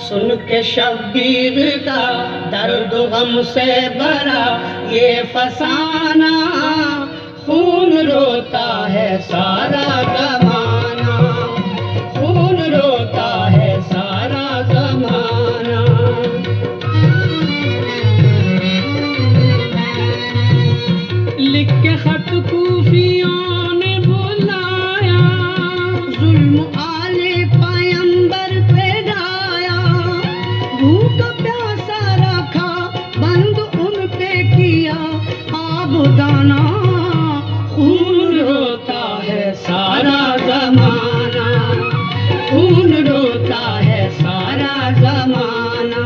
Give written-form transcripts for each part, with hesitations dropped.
सुन के शब्बीर का दर्द गम से भरा ये फसाना, खून रोता है सारा ज़माना, खून रोता है सारा ज़माना। लिख के खत कूफियों ने बुलाया, जुल्म आले पैगंबर पे ढाया, भूख प्यासा रखा बंद उन पे किया आबदाना, खून रोता है सारा ज़माना, खून रोता है सारा ज़माना।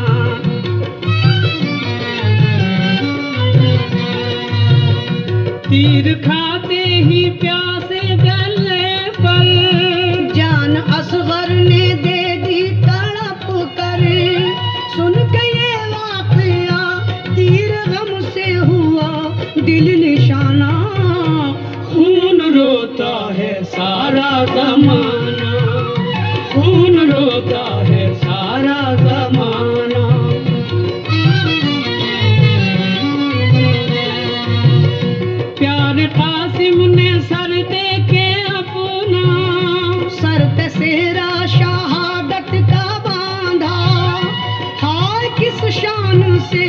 तीर खाते ही प्यासे गले पर जान असगर ने दे दी तड़प कर, सुन के ये वाक़या तीर गम से हुआ दिल निशाना, खून रोता है सारा ज़माना, खून रोता है सारा ज़माना। प्यारे कासिम ने सर दे के अपना, सर पे सेरा शहादत का बांधा, हाय किस शान से